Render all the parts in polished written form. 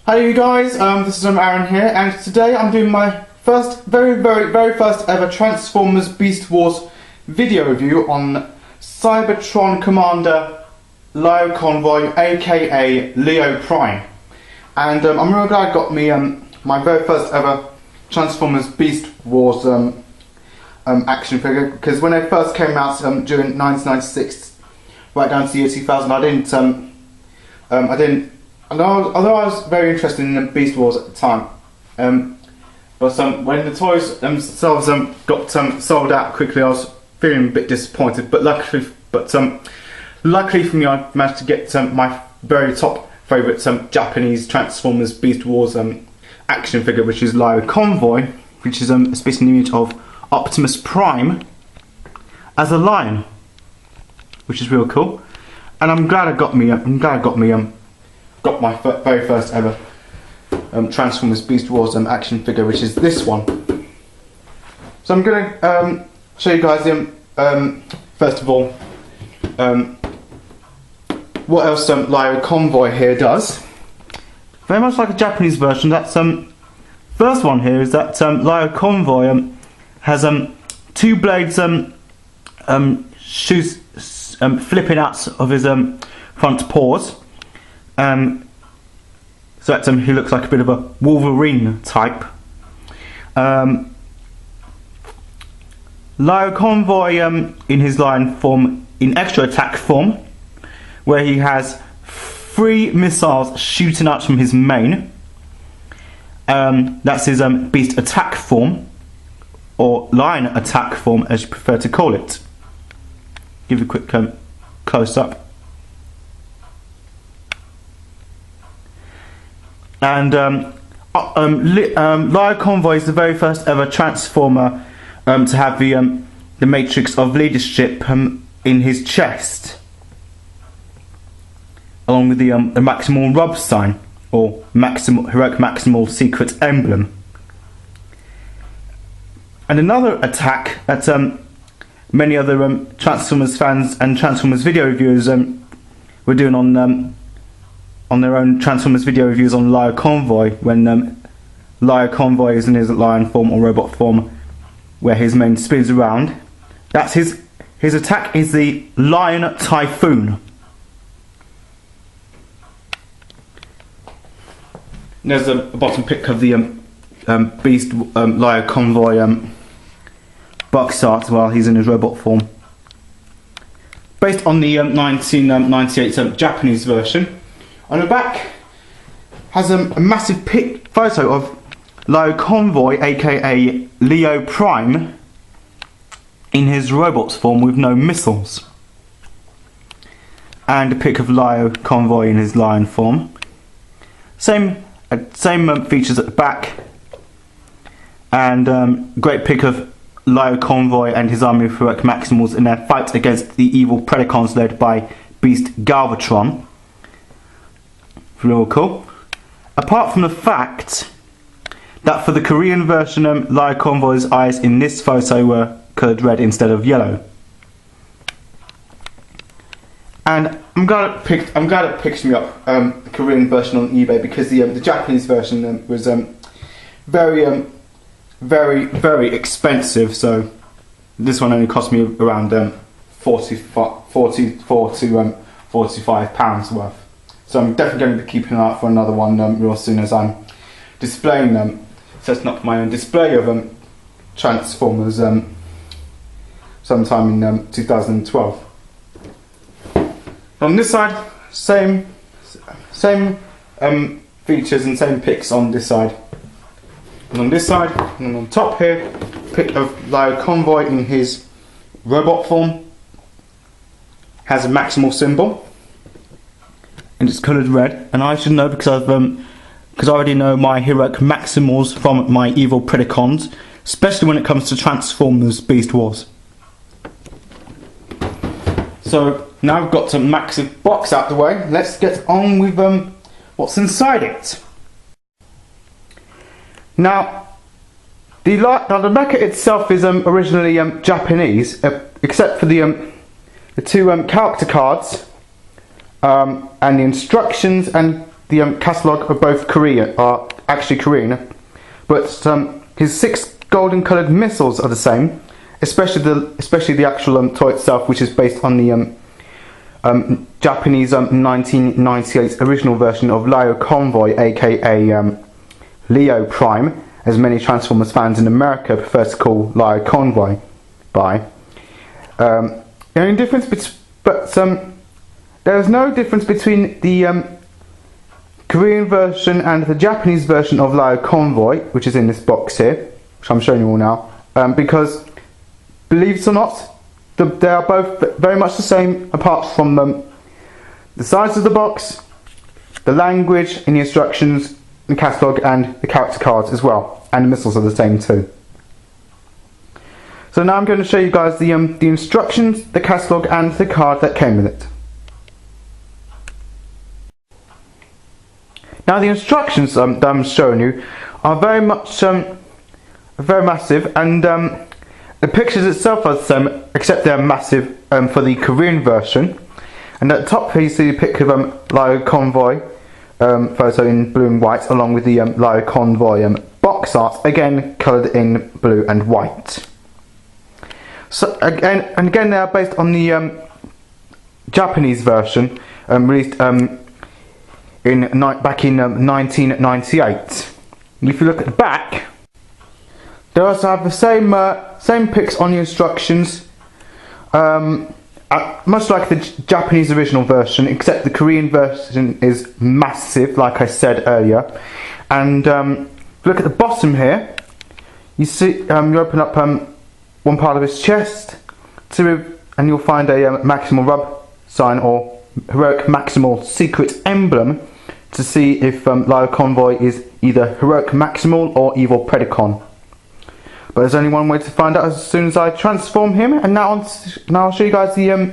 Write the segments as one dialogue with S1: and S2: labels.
S1: Hi you guys, this is Aaron here, and today I'm doing my very first ever Transformers Beast Wars video review on Cybertron Commander Lio Convoy, aka Lio Prime. And I'm really glad I got me my very first ever Transformers Beast Wars action figure, because when they first came out during 1996 right down to the year 2000, although I was very interested in Beast Wars at the time, but when the toys themselves got sold out quickly, I was feeling a bit disappointed. But luckily for me, I managed to get my very top favourite Japanese Transformers Beast Wars action figure, which is Lio Convoy, which is a spitting image of Optimus Prime as a lion, which is real cool. And I'm glad I got my very first ever Transformers Beast Wars action figure, which is this one. So I'm going to show you guys first of all what else Lio Convoy here does. Very much like a Japanese version. That's first one here is that Lio Convoy has two blades shoots flipping out of his front paws. So that he looks like a bit of a Wolverine type. Lio Convoy in his lion form, in extra attack form, where he has 3 missiles shooting out from his mane. That's his beast attack form, or lion attack form as you prefer to call it. Give you a quick close up. And Lio Convoy is the very first ever Transformer to have the matrix of leadership in his chest, along with the maximal rub sign, or heroic maximal secret emblem. And another attack that many other Transformers fans and Transformers video reviewers were doing on their own Transformers video reviews on Lio Convoy, when Lio Convoy is in his lion form or robot form, where his mane spins around. That's his attack is the Lion Typhoon. There's a bottom pic of the Beast Lio Convoy box art while he's in his robot form, based on the 1998 Japanese version. On the back has a massive photo of Lio Convoy, aka Lio Prime, in his robot form with no missiles, and a pic of Lio Convoy in his lion form. Same features at the back, and great pic of Lio Convoy and his army of heroic Maximals in their fight against the evil Predacons led by Beast Galvatron. Real cool. Apart from the fact that for the Korean version, Lio Convoy's eyes in this photo were coloured red instead of yellow. And I'm glad it picked me up the Korean version on eBay, because the Japanese version was very expensive. So this one only cost me around 44 to 45 pounds worth. So I'm definitely going to be keeping an eye out for another one real soon, as I'm displaying setting up my own display of Transformers sometime in 2012. On this side, same features and same pics on this side. And on this side, and on top here, pic of Lio Convoy in his robot form. Has a maximal symbol, and it's coloured red. And I should know, because I already know my heroic Maximals from my evil Predacons, especially when it comes to Transformers Beast Wars. So now I've got some massive box out the way, let's get on with what's inside it. Now the mecha itself is originally Japanese, except for the 2 character cards and the instructions and the catalogue of both Korean are actually Korean, but his 6 golden coloured missiles are the same, especially the actual toy itself, which is based on the Japanese 1998 original version of Lio Convoy, aka Lio Prime, as many Transformers fans in America prefer to call Lio Convoy by. The only difference, there is no difference between the Korean version and the Japanese version of Lio Convoy, which is in this box here, which I'm showing you all now, because, believe it or not, they are both very much the same, apart from the size of the box, the language in the instructions, the catalogue, and the character cards as well, and the missiles are the same too. So now I'm going to show you guys the instructions, the catalogue, and the card that came with it. Now the instructions that I'm showing you are very massive, and the pictures itself are the same, except they're massive for the Korean version. And at the top here you see a picture of Lio Convoy photo in blue and white, along with the Lio Convoy box art, again coloured in blue and white. So again they are based on the Japanese version released back in 1998. And if you look at the back, they also have the same pics on the instructions, much like the Japanese original version, except the Korean version is massive, like I said earlier. And if you look at the bottom here, you see you open up one part of his chest, and you'll find a Maximal Rub sign, or Heroic Maximal Secret Emblem, to see if Lio Convoy is either Heroic Maximal or Evil Predacon. But there's only one way to find out as soon as I transform him, and now I'll show you guys the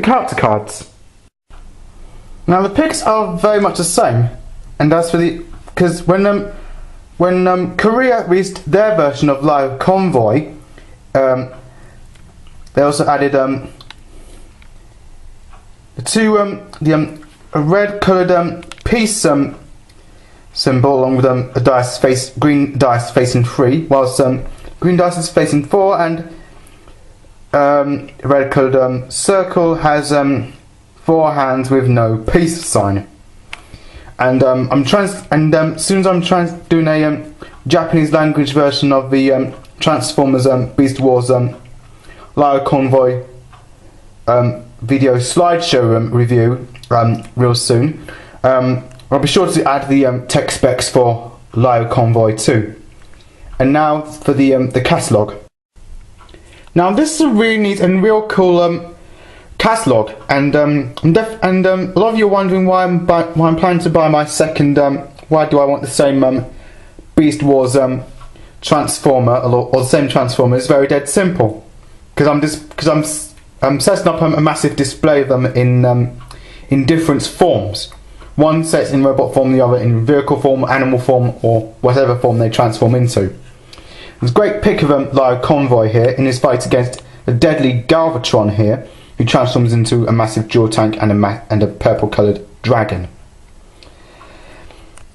S1: character cards. Now the pics are very much the same, and that's because when Korea released their version of Lio Convoy, they also added a red coloured peace symbol, along with a green dice facing 3, whilst green dice is facing 4, and a red coloured circle has 4 hands with no peace sign. And as soon as I'm doing a Japanese language version of the Transformers Beast Wars Lio Convoy video slideshow review real soon, I'll be sure to add the tech specs for Lio Convoy too. And now for the catalogue. Now this is a really neat and real cool catalogue, and a lot of you are wondering why I'm planning to buy my second. Why do I want the same Beast Wars Transformer or the same Transformer? It's very dead simple. Because I'm setting up a massive display of them in different forms. One sets in robot form, the other in vehicle form, animal form, or whatever form they transform into. There's a great pic of Lio Convoy here in his fight against the deadly Galvatron here, who transforms into a massive dual tank and a purple coloured dragon.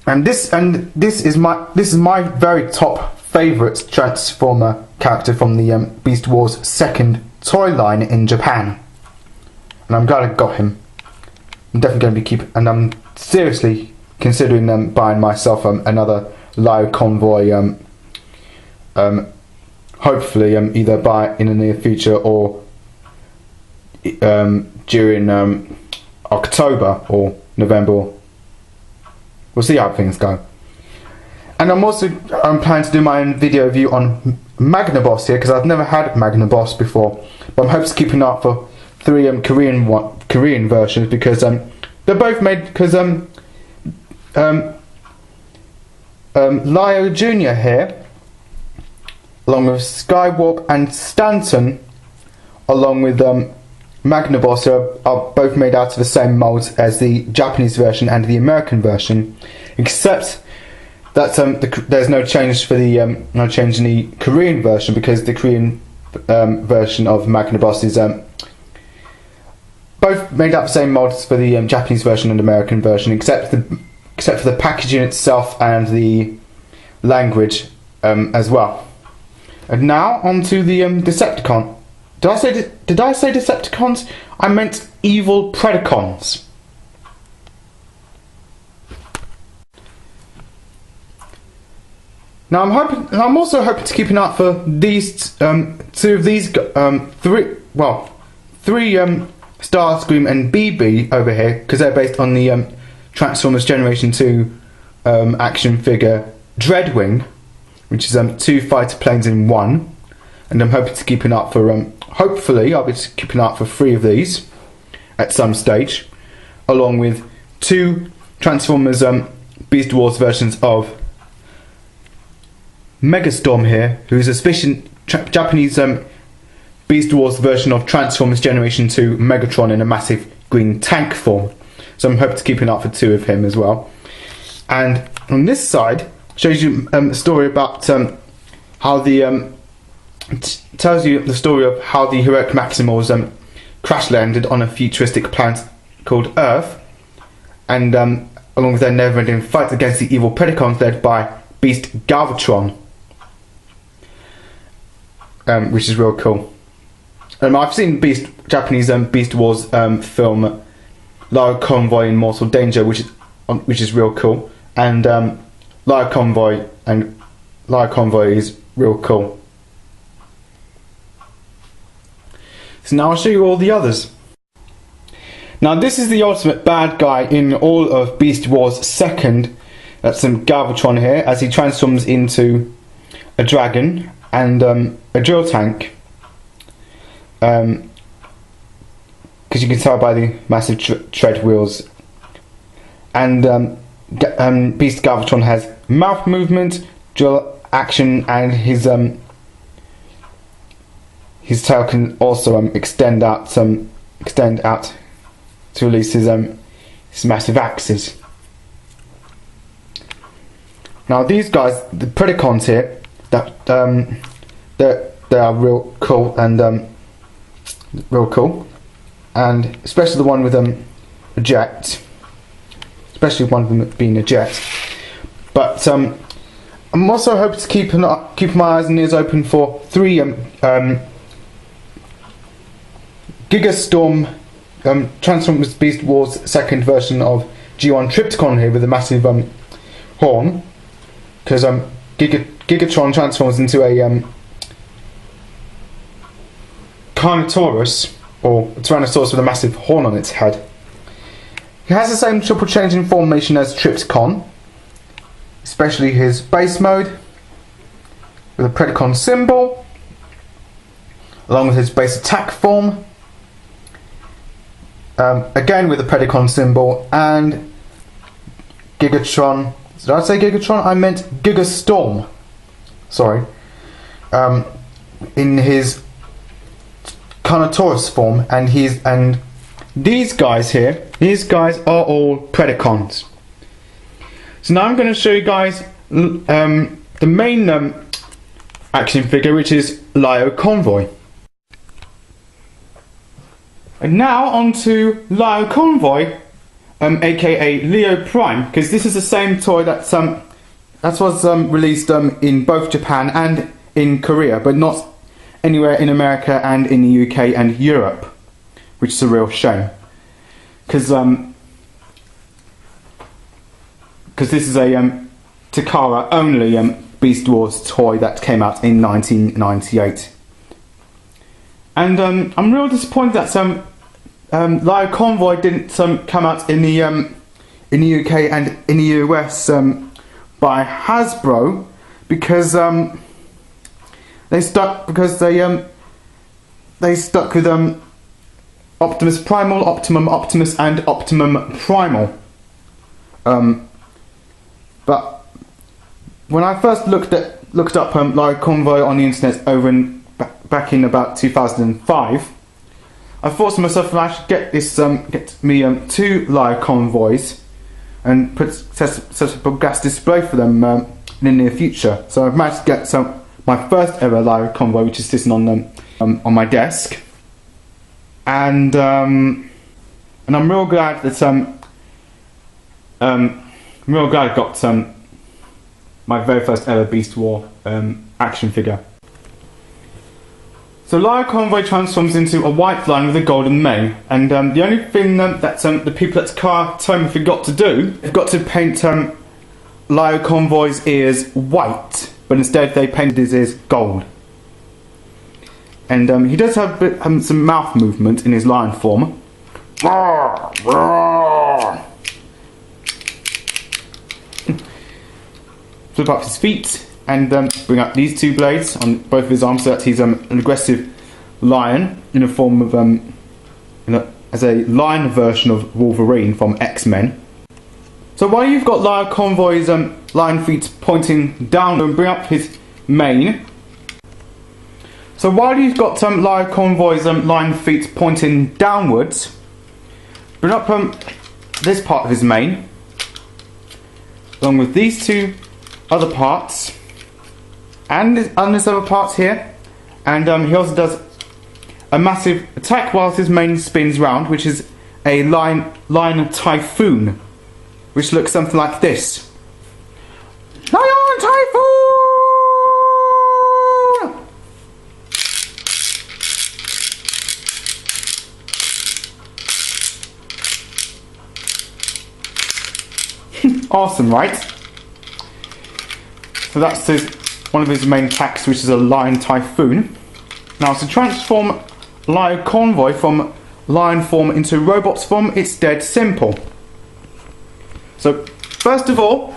S1: And this is my very top favourite Transformer character from the Beast Wars second toy line in Japan, and I'm glad I got him. I'm definitely going to be and I'm seriously considering buying myself another Lio Convoy. Hopefully, either in the near future or during October or November. We'll see how things go. And I'm planning to do my own video review on Magnaboss here, because I've never had Magnaboss before. But I'm hoping to keep an eye out for 3 Korean versions, because they're both made because Lio Jr. here, along with Skywarp and Stanton, along with Magnaboss, are both made out of the same mould as the Japanese version and the American version, except that there's no change for the no change in the Korean version, because the Korean version of Magnaboss is both made out of the same molds for the Japanese version and American version, except except for the packaging itself and the language as well. And now onto the Decepticon. Did I say Decepticons? I meant evil Predacons. Now I'm also hoping to keep an eye out for these two of these three Starscream and BB over here, because they're based on the Transformers Generation 2 action figure Dreadwing, which is 2 fighter planes in one, and I'm hoping to keep an eye out for hopefully I'll be keeping an eye out for 3 of these at some stage, along with 2 Transformers Beast Wars versions of Megastorm here, who's a Japanese Beast Wars version of Transformers Generation 2 Megatron in a massive green tank form. So I'm hoping to keep an eye out for 2 of him as well. And on this side shows you a story about how the tells you the story of how the heroic Maximals crash landed on a futuristic planet called Earth, and along with their never-ending fight against the evil Predacons led by Beast Galvatron. Which is real cool. I've seen Japanese Beast Wars film Lio Convoy in Mortal Danger, which is real cool, and Lio Convoy is real cool. So now I'll show you all the others. Now this is the ultimate bad guy in all of Beast Wars 2nd. That's Galvatron here, as he transforms into a dragon and a drill tank, because you can tell by the massive tread wheels. And Beast Galvatron has mouth movement, drill action, and his tail can also extend out to release his massive axes. Now these guys, the Predacons here, they are real cool, and especially the one with a jet, especially one of them being a jet. But I'm also hoping to keep my eyes and ears open for 3 Gigastorm Transformers Beast Wars 2nd version of G1 Trypticon here with a massive horn, because Gigatron transforms into a Carnotaurus, or a Tyrannosaurus with a massive horn on its head. He has the same triple changing formation as Trypticon, especially his base mode with a Predacon symbol, along with his base attack form, again with a Predacon symbol, and Gigatron. Did I say Gigatron? I meant Gigastorm. Sorry. In his Carnotaurus form, and these guys here, these guys are all Predacons. So now I'm going to show you guys the main action figure, which is Lio Convoy. And now on to Lio Convoy, aka Leo Prime, because this is the same toy that was released in both Japan and in Korea, but not anywhere in America and in the UK and Europe, which is a real shame, because this is a Takara only Beast Wars toy that came out in 1998, and I'm real disappointed that Lio Convoy didn't come out in the UK and in the US by Hasbro, because they stuck with Optimus Primal, Optimum Optimus, and Optimum Primal. But when I first looked up Lio Convoy on the internet back in about 2005, I thought to myself, I should get me 2 Lio Convoys and set up a gas display for them in the near future. So I've managed to get my first ever Lio Convoy, which is sitting on my desk, and I'm real glad that I'm real glad I got my very first ever Beast War action figure. So Lio Convoy transforms into a white lion with a golden mane, and the only thing that the people at Tomy forgot to do, they've got to paint Lio Convoy's ears white, but instead they painted his ears gold. And he does have some mouth movement in his lion form. Flip up his feet and bring up these two blades on both of his arms so that he's an aggressive lion in a form of as a lion version of Wolverine from X-Men. So while you've got Lio Convoy's lion feet pointing down, and bring up his mane. So while you've got Lio Convoy's lion feet pointing downwards, bring up this part of his mane, along with these two other parts, and this other parts here, and he also does a massive attack whilst his mane spins round, which is a lion typhoon, which looks something like this. Lion typhoon! Awesome, right? So that's one of his main attacks, which is a lion typhoon. Now, to transform Lio Convoy from lion form into robot's form, it's dead simple. So first of all,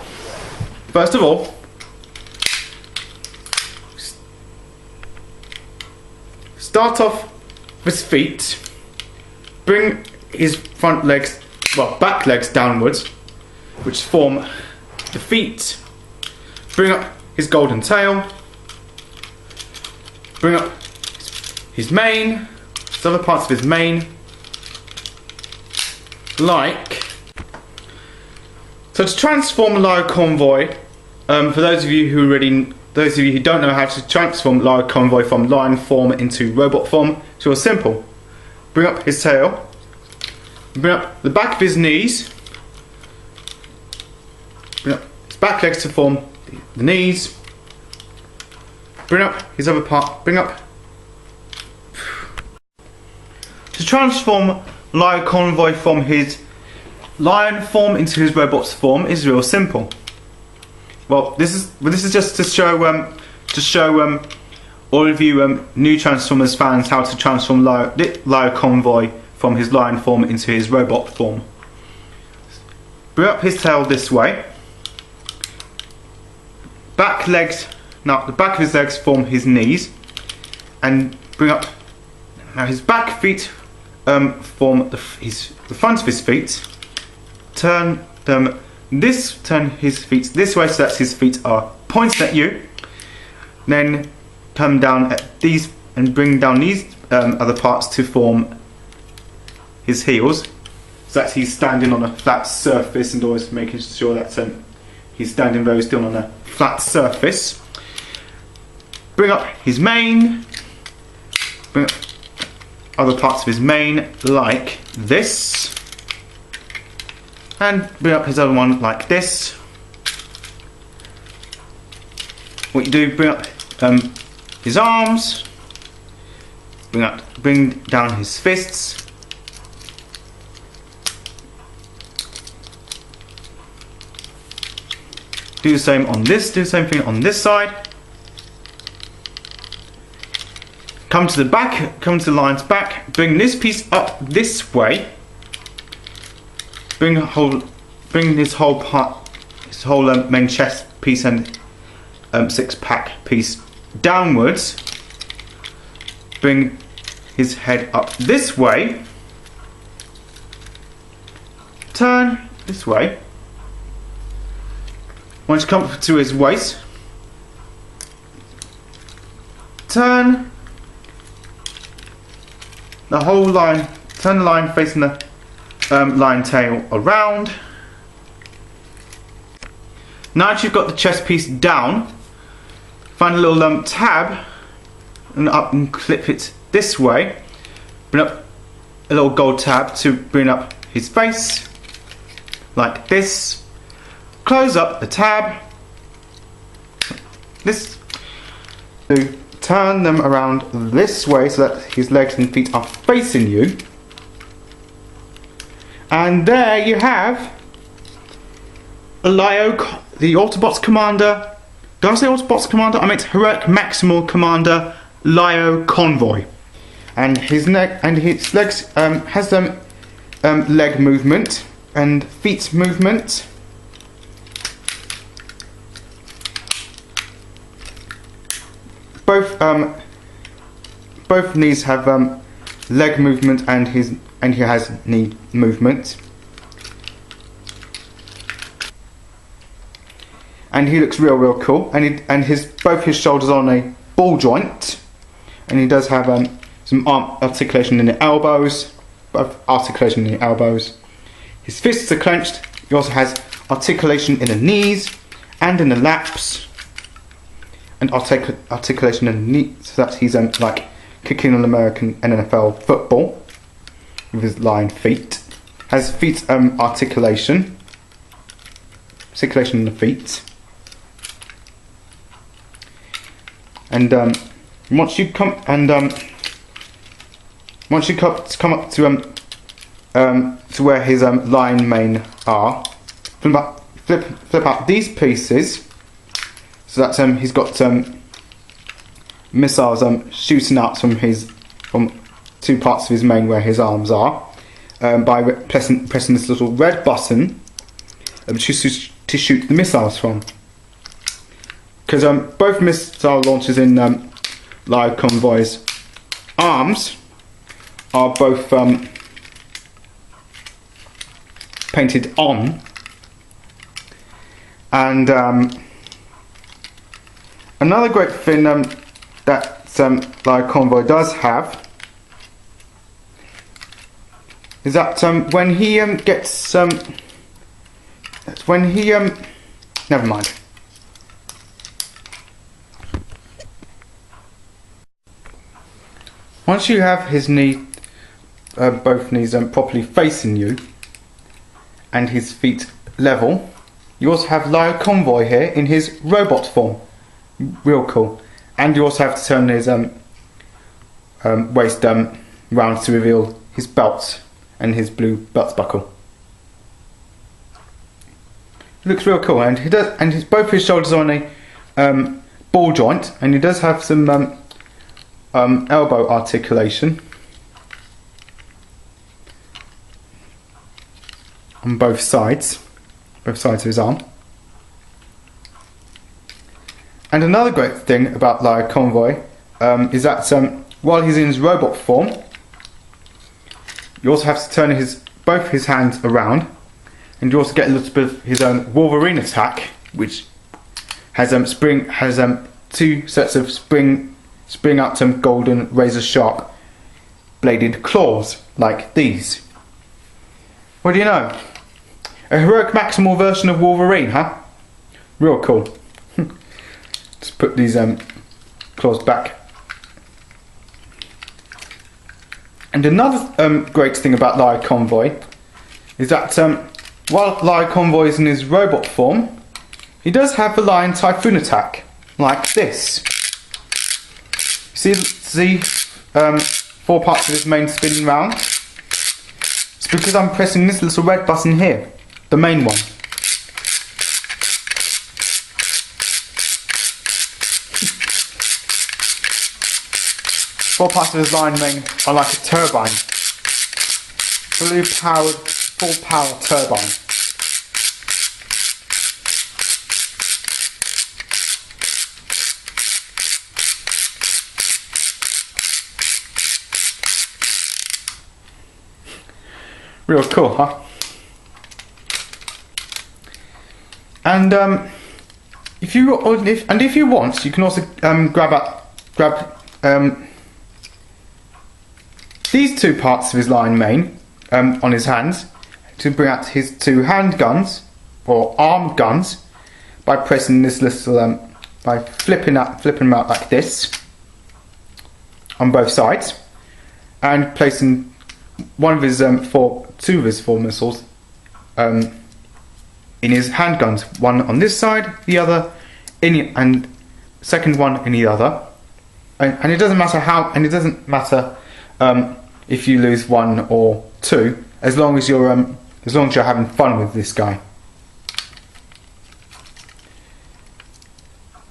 S1: start off with his feet, bring his front legs, well, back legs downwards, which form the feet. Bring up his golden tail, bring up his mane, some other parts of his mane, like. So to transform Lio Convoy, for those of you who don't know how to transform Lio Convoy from lion form into robot form, it's real simple. Bring up his tail, bring up the back of his knees, bring up his back legs to form the knees, bring up his other part, bring up. To transform Lio Convoy from his lion form into his robot's form is real simple. Well, this is just to show all of you new Transformers fans how to transform Lio Convoy from his lion form into his robot form. Bring up his tail this way. Back legs. Now the back of his legs form his knees, and bring up. Now his back feet form the front of his feet. Turn his feet this way so that his feet are pointing at you. Then come down at these and bring down these other parts to form his heels, so that he's standing on a flat surface, and always making sure that he's standing very still on a flat surface. Bring up his mane. Bring up other parts of his mane like this, and bring up his other one like this. What you do, bring up his arms, bring down his fists, do the same on this, do the same thing on this side. Come to the back, come to the lion's back, bring this piece up this way, bring this whole part, this whole main chest piece and six-pack piece downwards, bring his head up this way, turn this way. Once you come to his waist, turn the whole line, turn the line facing the lion tail around. Now that you've got the chest piece down, find a little tab and up and clip it this way. Bring up a little gold tab to bring up his face like this. close up the tab. This to turn them around this way so that his legs and feet are facing you. And there you have Lio, the Autobots Commander. Did I say Autobots Commander? I meant Heroic Maximal Commander Lio Convoy. And his neck and his legs has them leg movement and feet movement. Both knees have leg movement and he has knee movement. And he looks real cool. And both his shoulders are on a ball joint, and he does have some arm articulation in the elbows, both articulation in the elbows. His fists are clenched. He also has articulation in the knees and in the laps, and articulation in the knees, so that he's like kicking on American NFL football with his lion feet. Has feet articulation in the feet. And once you come up to where his line mane are, flip up these pieces so that he's got missiles shooting out from two parts of his mane where his arms are, by pressing this little red button to shoot the missiles from. Because both missile launchers in Lio Convoy's arms are both painted on, and another great thing that Lio Convoy does have is that when he never mind. Once you have his both knees properly facing you and his feet level, you also have Lio Convoy here in his robot form. Real cool. And you also have to turn his waist round to reveal his belt and his blue belt buckle. It looks real cool, and both his shoulders are on a ball joint, and he does have some elbow articulation on both sides of his arm. And another great thing about Lio Convoy is that while he's in his robot form, you also have to turn both his hands around, and you also get a little bit of his Wolverine attack, which has two sets of spring out some golden razor sharp bladed claws like these. What do you know? A heroic maximal version of Wolverine, huh? Real cool. Just put these claws back. And another great thing about Lio Convoy is that while Lio Convoy is in his robot form, he does have the Lion Typhoon attack, like this. See four parts of his mane spinning round? It's because I'm pressing this little red button here, the main one. Four parts of his lion mane are like a turbine. Fully powered, full power turbine. Real cool, huh? And if you want, you can also grab these two parts of his lion mane on his hands to bring out his two handguns or armed guns by pressing this little by flipping them out like this on both sides, and placing two of his four missiles in his handguns. One on this side, the other and second one in the other. And it doesn't matter how, and it doesn't matter if you lose one or two, as long as you're having fun with this guy.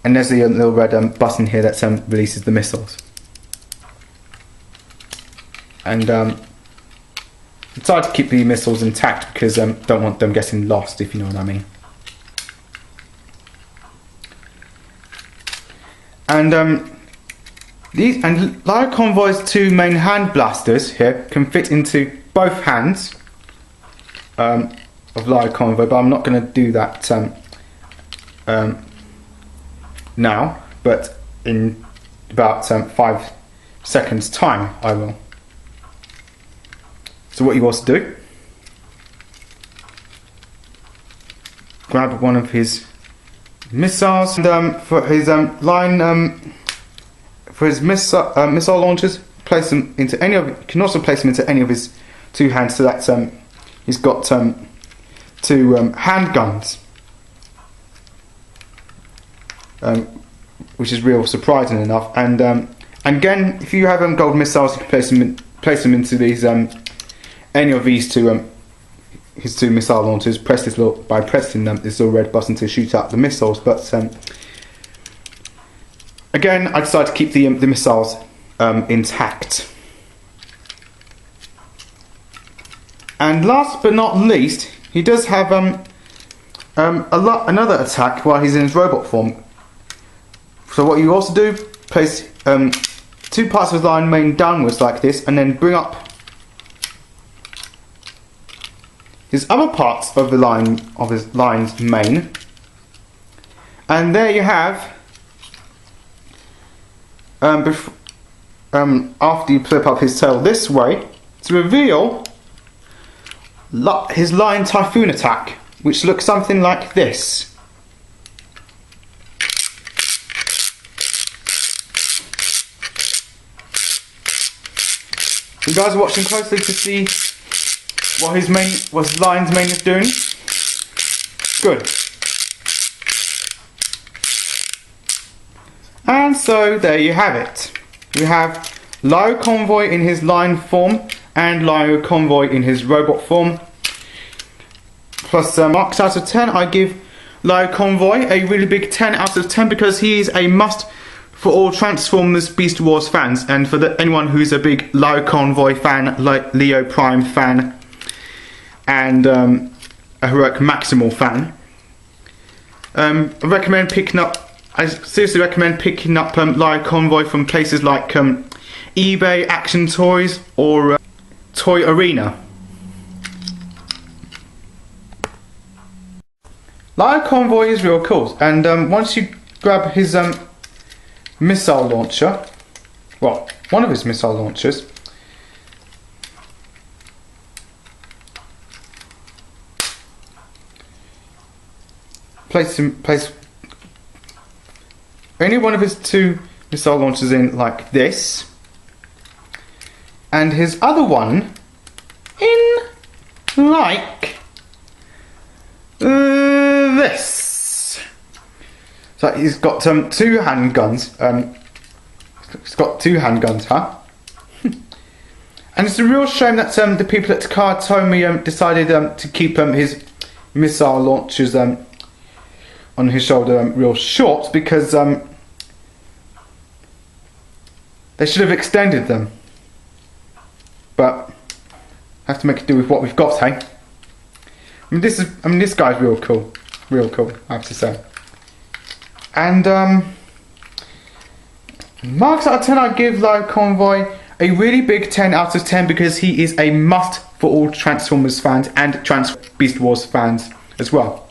S1: And there's the little red button here that releases the missiles. And decided to keep the missiles intact because don't want them getting lost, if you know what I mean. And Lio Convoy's two main hand blasters here can fit into both hands of Lio Convoy, but I'm not going to do that now, but in about 5 seconds time I will. So what you also do, grab one of his missiles and for his missile launchers, place them into any of. You can also place them into any of his two hands, so that he's got two handguns, which is real surprising enough. And again, if you have gold missiles, you can place them into these any of these two his two missile launchers. Press this by pressing this little red button to shoot out the missiles. But again, I decided to keep the missiles intact. And last but not least, he does have another attack while he's in his robot form. So what you also do, place two parts of his line main downwards like this, and then bring up his other parts of his line's main, and there you have. After you flip up his tail this way, to reveal his line Typhoon attack, which looks something like this. You guys are watching closely to see what his line's main is doing. Good. And so there you have it. We have Lio Convoy in his line form and Lio Convoy in his robot form. Plus marks out of 10, I give Lio Convoy a really big 10 out of 10 because he is a must for all Transformers Beast Wars fans, and for anyone who's a big Lio Convoy fan, like Leo Prime fan, and a Heroic Maximal fan. I seriously recommend picking up Lio Convoy from places like eBay, Action Toys, or Toy Arena. Lio Convoy is real cool, and once you grab his missile launcher, well, one of his missile launchers, place any one of his two missile launchers in like this, and his other one in like this. So he's got two handguns. He's got two handguns, huh? And it's a real shame that the people at Takatomi decided to keep his missile launchers on his shoulder real short, because they should have extended them. But have to make it do with what we've got, hey? This guy's real cool, I have to say. And marks out of 10, I give Lio Convoy a really big 10 out of 10 because he is a must for all Transformers fans and Beast Wars fans as well.